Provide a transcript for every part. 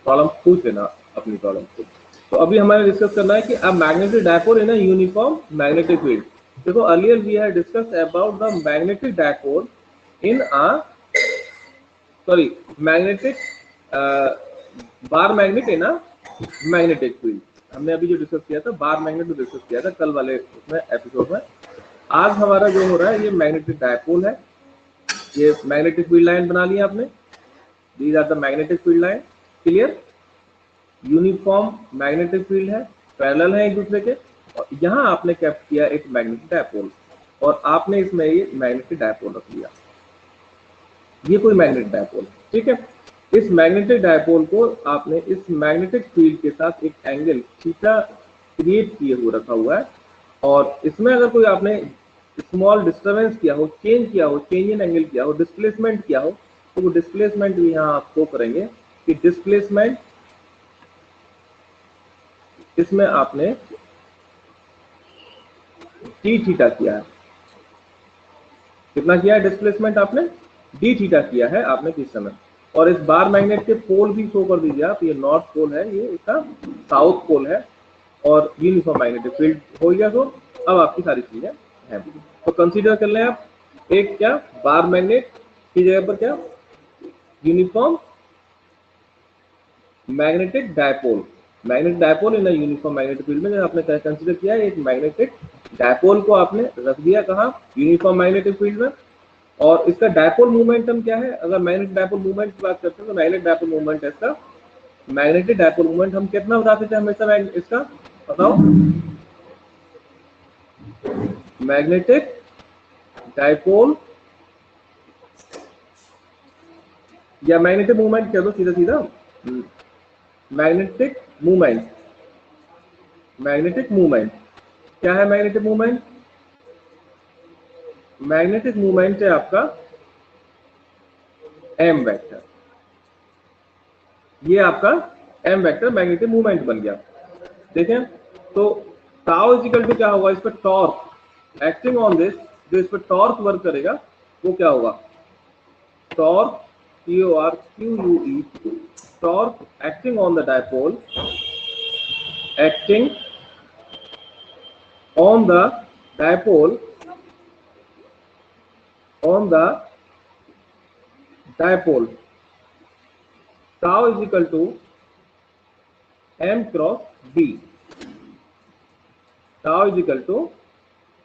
Problem पूछ लेना अपनी प्रॉब्लम को। तो अभी हमें डिस्कस करना है कि अब magnetic dipole in a uniform magnetic field. देखो earlier we have discussed about the magnetic dipole in a sorry magnetic bar magnet in a magnetic field. हमने अभी जो डिस्कस किया था बार मैग्नेट को डिस्कस किया था कल वाले उसमें एपिसोड में। आज हमारा जो हो रहा है ये मैग्नेटिक डायपोल है। ये मैग्नेटिक फील्ड लाइन बना लिया आपने, these are the magnetic field line, clear. Uniform magnetic field है, पैरेलल है एक दूसरे के, और यहाँ आपने क्या किया एक मैग्नेटिक डायपोल, और आपने इसमें ये मैग्नेटिक डायपोल रख लिया, ये कोई मैग्नेटिक डायपोल, ठीक है। इस मैग्नेटिक डायपोल को आपने इस मैग्नेटिक फील्ड के साथ एक एंगल थीटा क्रिएट किए हुए रखा हुआ है, और इसमें अगर कोई आपने स्मॉल डिस्टर्बेंस किया हो, चेंज किया हो, चेंज इन एंगल किया हो, डिस्प्लेसमेंट किया हो, तो वो डिस्प्लेसमेंट भी यहाँ आप शो करेंगे कि डिस्प्लेसमेंट इसमें आपने डी थीटा किया है। कितना किया है डिस्प्लेसमेंट आपने? डी थीटा किया है आपने किस समय। और इस बार मैग्नेट के पोल भी शो कर दीजिए आप, ये नॉर्थ पोल है, ये इसका साउथ पोल है, और यूनिफॉर्म मैग्नेटिक फील्ड हो गया। तो अब आपकी सारी चीजें हैं, तो कंसीडर कर लें आप एक क्या बार मैग्नेट की जगह पर क्या uniform magnetic dipole, magnetic dipole in uniform magnetic field में आपने कंसीडर किया एक मैग्नेटिक डायपोल को आपने रख दिया कहाँ यूनिफॉर्म मैग्नेटिक फील्ड में। और इसका डायपोल मोमेंटम क्या है? अगर मैग्नेटिक डायपोल मूवमेंट की बात करते हैं तो मैग्नेटिक डायपोल मूवमेंट है इसका, मैग्नेटिक डायपोल मूवमेंट हम कितना बताते थे हमेशा इसका, बताओ? मैग्नेटिक डायपोल या मैग्नेटिक मूवमेंट कह दो सीधा सीधा, मैग्नेटिक मूवमेंट, मैग्नेटिक मूवमेंट क्या है? मैग्नेटिक मूवमेंट, मैग्नेटिक मूवमेंट है आपका एम वेक्टर, ये आपका एम वेक्टर मैग्नेटिक मूवमेंट बन गया। देखें तो टाउ इक्वल टू क्या होगा इस पर टॉर्क एक्टिंग ऑन दिस, जो इस पर टॉर्क वर्क करेगा वो क्या होगा? Torque TORQUE, torque acting on the dipole, acting on the dipole, on the dipole, tau is equal to m cross b, tau is equal to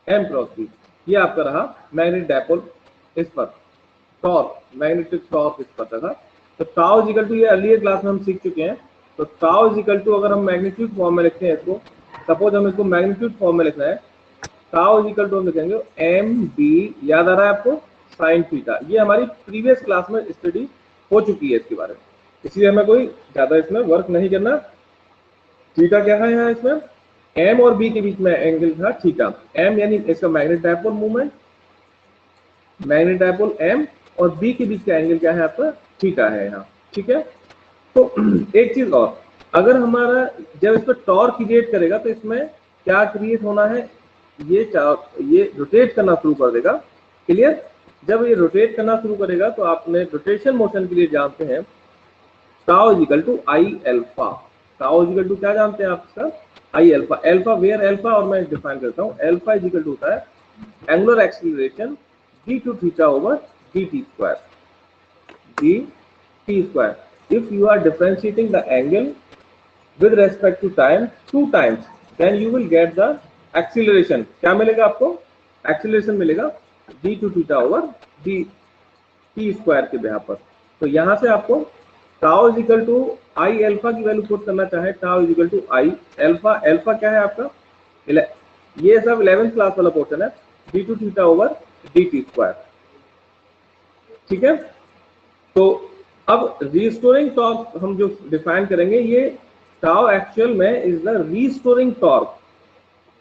m cross b। ये आपका रहा मैग्नेटिक डायपोल, इस पर torque, magnetic torque इस पर था। तो tau is equal to, ये अर्लियर क्लास में हम सीख चुके हैं। तो टाउ इज इक्वल टू अगर हम मैग्नीट्यूड फॉर्म में लिखते हैं इसको, सपोज हम इसको मैग्नीट्यूड फॉर्म में लिखना है, टाउ इज इक्वल टू हम लिखेंगे एम बी, याद आ रहा है आपको, साइन थीटा। ये हमारी प्रीवियस क्लास में स्टडी हो चुकी है इसके बारे में, इसलिए हमें कोई ज्यादा इसमें वर्क नहीं करना। थीटा क्या है यहाँ इसमें? एम और बी के बीच में एंगल था थीटा। एम यानी इसका magnetic dipole movement, magnetic dipole m, और बी के बीच का एंगल क्या है आपका? थीटा है यहाँ, ठीक है। तो एक चीज और, अगर हमारा जब इस पर टॉर्क क्रिएट करेगा तो इसमें क्या क्रिएट होना है? ये रोटेट करना शुरू कर देगा, क्लियर। जब ये रोटेट करना शुरू करेगा तो आपने रोटेशन मोशन के लिए जानते हैं tau is equal to I alpha, tau is equal to क्या जानते हैं आप इसका? I alpha. Alpha where alpha, और मैं डिफाइन करता हूँ, एल्फा इज इक्वल टू होता है angular acceleration d2 theta over dt square, dt square. If you are differentiating the angle with respect to time 2 times, then you will get the acceleration। क्या मिलेगा आपको? Acceleration मिलेगा d2 theta over dt square के behalf पर। तो यहां से आपको tau is equal to I alpha की वैल्यू पुट करना चाहे, tau is equal to I alpha. Alpha क्या है आपका? ये सब 11th क्लास वाला पोर्शन है, d2 theta over dt square, ठीक है। तो अब रिस्टोरिंग टॉर्क हम जो डिफाइन करेंगे, ये टाउ एक्चुअल में इज द रिस्टोरिंग टॉर्क।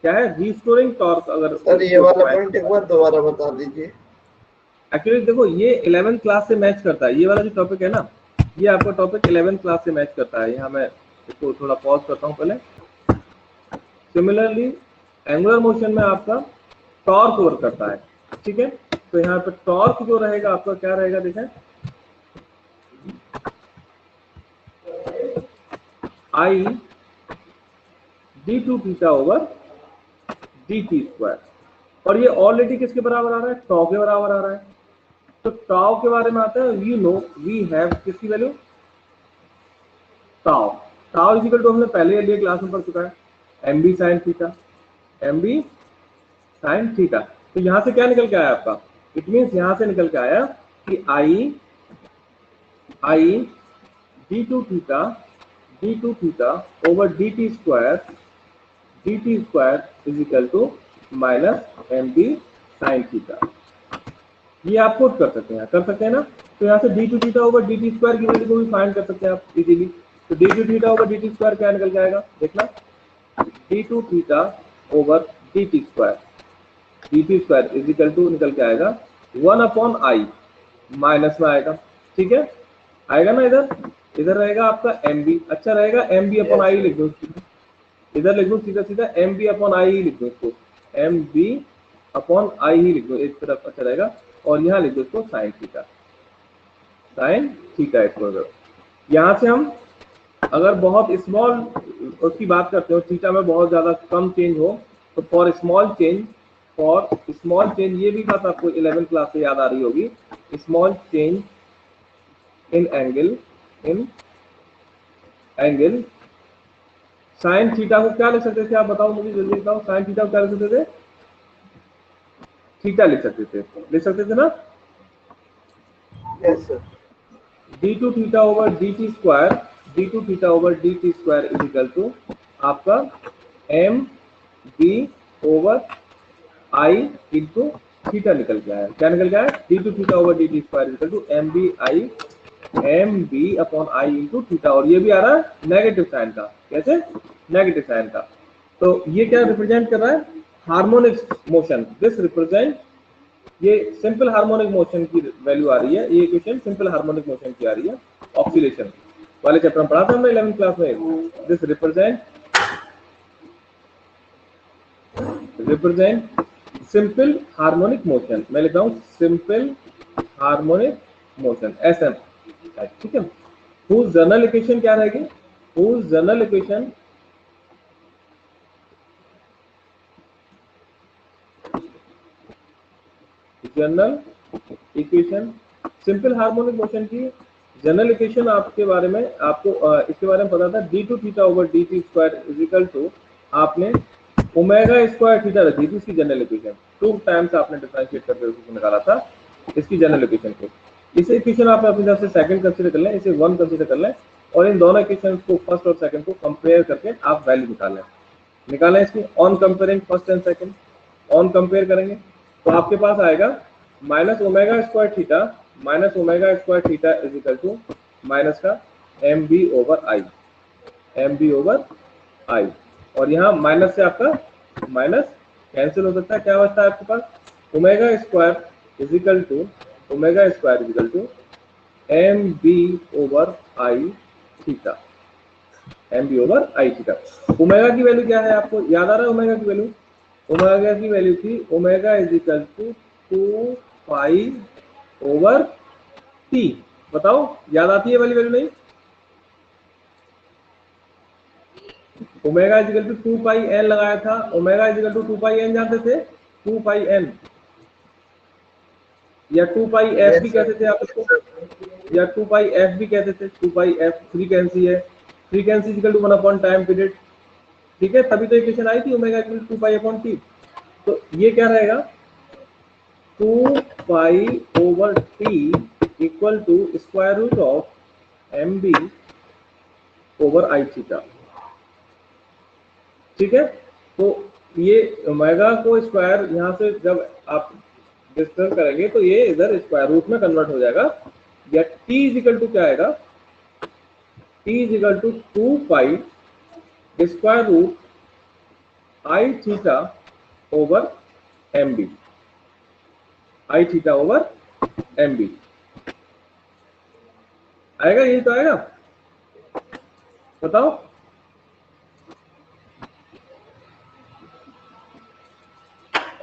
क्या है रिस्टोरिंग टॉर्क? अगर सर ये वाला पॉइंट एक बार दोबारा बता दीजिए। एक्चुअली देखो ये 11th क्लास से मैच करता है, ये वाला जो टॉपिक है ना, ये आपका टॉपिक 11th क्लास से मैच करता है। यहाँ मैं इसको थोड़ा पॉज करता हूँ पहले। सिमिलरली एंगुलर मोशन में आपका टॉर्क वर्क करता है, ठीक है। तो यहाँ पे टॉर्क जो रहेगा आपका क्या रहेगा? देखें I d two theta over D T square, और ये ऑलरेडी किसके बराबर आ रहा है, टॉ के बराबर आ रहा है। तो टॉ के बारे में आता है, वी नो वी हैव किसकी value, tau. Tau equal to हमने पहले क्लास में पढ़ चुका है, m b sine theta, m b sine theta. तो यहां से क्या निकल के आया आपका, इट मीन्स यहां से निकल के आया कि I d two theta over D T square is equal to minus m b sine theta. ये आप पुट कर सकते हैं ना। तो यहाँ से d two theta over D T square की वैल्यू को भी फाइंड कर सकते हैं आप इजीली। तो d two theta over D T square क्या निकल जाएगा, देखना, d two theta over D T square is equal to निकल के आएगा 1/i, माइनस में आएगा, ठीक है, आएगा ना। इधर रहेगा आपका एम बी, अच्छा रहेगा एम बी अपॉन आई लिख दो, इधर लिख दो सीधा एम बी अपॉन आई ही लिख दो इसको, एम बी अपॉन आई ही लिख दो एक तरफ, अच्छा रहेगा। और यहाँ लिख दो इसको साइन थीटा इसको। यहाँ से हम अगर बहुत स्मॉल उसकी बात करते हो, थीटा में बहुत ज्यादा कम चेंज हो, तो फॉर स्मॉल चेंज ये भी बात आपको 11th क्लास से याद आ रही होगी, small change in angle sine theta को क्या लिख सकते थे आप बताओ मुझे, जल्दी बताओ, साइन थीटा को क्या लिख सकते थे, थीटा लिख सकते थे ना। Yes sir. D two theta over D T square is equal to आपका M B over I into theta निकल के आया, क्या निकल के आया, D two theta over D T square is equal to M B upon I into theta. और ये भी आ रहा है नेगेटिव साइन का, कैसे, नेगेटिव साइन का। तो ये क्या रिप्रेजेंट कर रहा है, हार्मोनिक मोशन, दिस रिप्रेजेंट, ये सिंपल हार्मोनिक मोशन की वैल्यू आ रही है, ये इक्वेशन सिंपल हार्मोनिक मोशन की आ रही है, ऑक्सीलेशन वाले चैप्टर में पढ़ा था हमने 11th क्लास में। This represent simple harmonic motion, मैं लिखता हूं सिंपल हार्मोनिक मोशन, एसएम, ठीक है। whose जनरल इक्वेशन क्या रहेगी, whose general equation simple harmonic motion की जनरल इक्वेशन आपके बारे में, आपको इसके बारे में पता था, d two theta over D T square is equal to आपने ओमेगा स्क्वायर थीटा रखी थी इसकी जनरल इक्वेशन, 2 टाइम्स आपने डिफरेंशिएट करके उसको निकाला था इसकी जनरल इक्वेशन को। इसे इक्वेशन आप अपनी तरफ से सेकंड कंसीडर कर लें, इसे 1 कंसीडर कर लें, और इन दोनों इक्वेशन को फर्स्ट और सेकंड को कंपेयर करके आप वैल्यू निकालें इसकी। On comparing first and second, on compare करेंगे तो आपके पास आएगा minus omega square theta is equal to minus का एम बी ओवर आई, और यहाँ माइनस से आपका माइनस कैंसिल हो सकता है, क्या बचता है आपके पास, omega square is equal to M B over I theta, omega की वैल्यू क्या है आपको याद आ रहा है, ओमेगा की वैल्यू थी omega is equal to 2 pi over t, बताओ याद आती है वाली वैल्यू नहीं, omega is equal to 2 pi n लगाया था, omega is equal to 2 pi n जानते थे, 2 पाई एन या 2 पाई एफ भी कहते थे आप इसको, या 2 पाई एफ भी कहते थे, 2 पाई एफ फ्रीक्वेंसी है, frequency equal to 1 upon time period, ठीक है, तभी तो इक्वेशन आई थी omega equal to 2 pi upon t. तो ये क्या रहेगा, 2 pi over t equal to square root of m B over I theta, ठीक है। तो ये ओमेगा को स्क्वायर यहाँ से जब आप डिस्कस करेंगे तो ये इधर स्क्वायर रूट में कन्वर्ट हो जाएगा, या t इज इक्वल टू क्या आएगा, t is equal to 2 pi square root I theta over m b, आएगा, यही तो आएगा, बताओ।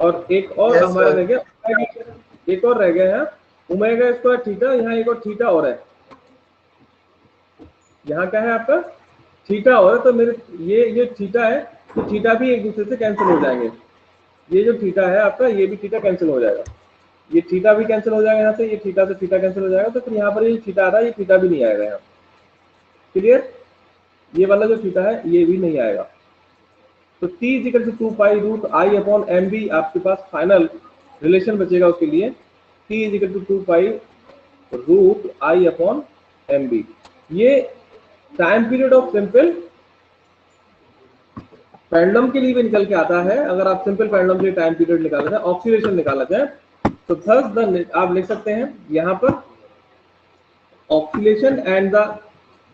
और एक और हमारा रह गया, एक और रह गया है ओमेगा स्क्वायर थीटा, यहाँ एक और थीटा और है, यहाँ क्या है आपका थीटा हो रहा है तो मेरे ये थीटा है, तो थीटा भी एक दूसरे से कैंसिल हो जाएंगे। ये जो थीटा है आपका, ये भी थीटा कैंसिल हो जाएगा, ये थीटा भी कैंसिल हो जाएगा यहाँ से, ये थीटा से थीटा कैंसिल हो जाएगा, तो फिर यहाँ पर ये थीटा आ रहा है, ये थीटा भी नहीं आएगा यहाँ। क्लियर? ये वाला जो थीटा है ये भी नहीं आएगा। तो t equal to 2 pi root I upon M B आपके पास फाइनल रिलेशन बचेगा उसके लिए, t equal to 2 pi root I upon M B. ये time period of simple pendulum के लिए भी निकल के आता है। अगर आप सिंपल पेंडुलम के टाइम पीरियड निकालना चाहें, ऑक्सीलेशन निकालना चाहें, तो थस द आप लिख सकते हैं यहाँ पर ऑक्सीलेशन एंड द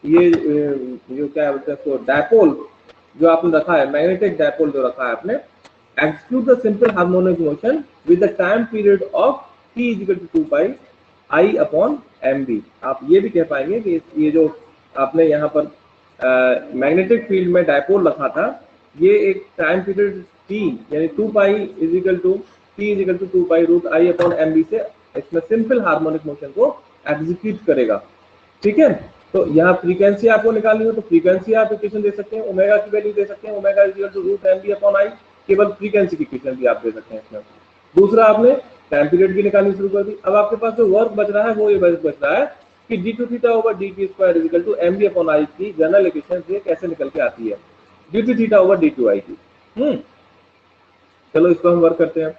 ये जो क्या बोलते हैं उसको, डायपोल जो आपने रखा है, मैग्नेटिक डायपोल जो रखा है आपने, execute the simple harmonic motion with the time period of t equal to 2 pi I upon M b. आप ये भी कह पाएंगे कि ये जो आपने यहाँ पर मैग्नेटिक फील्ड में डायपोल रखा था, ये एक टाइम पीरियड t यानी 2 पाई is equal to t is equal to 2 pi root I upon M b से इसमें सिंपल हार्मोनिक मोशन को एग्जीक्यूट करेगा। ठीक है, तो यहाँ फ्रीक्वेंसी आपको निकालनी हो तो फ्रीक्वेंसी आप इक्वेशन दे सकते हैं, ओमेगा की वैल्यू दे सकते हैं, omega is equal to root M B upon I, केवल फ्रीक्वेंसी की इक्वेशन भी आप दे सकते हैं इसमें। दूसरा आपने टाइम पीरियड की निकालनी शुरू कर दी। अब आपके पास जो वर्क बच रहा है वो ये बच रहा है कि D two theta over D T square is equal to M B upon I की जनरल इक्वेशन ये कैसे निकल के आती है, D two theta over D two I की। चलो इसको हम वर्क करते हैं।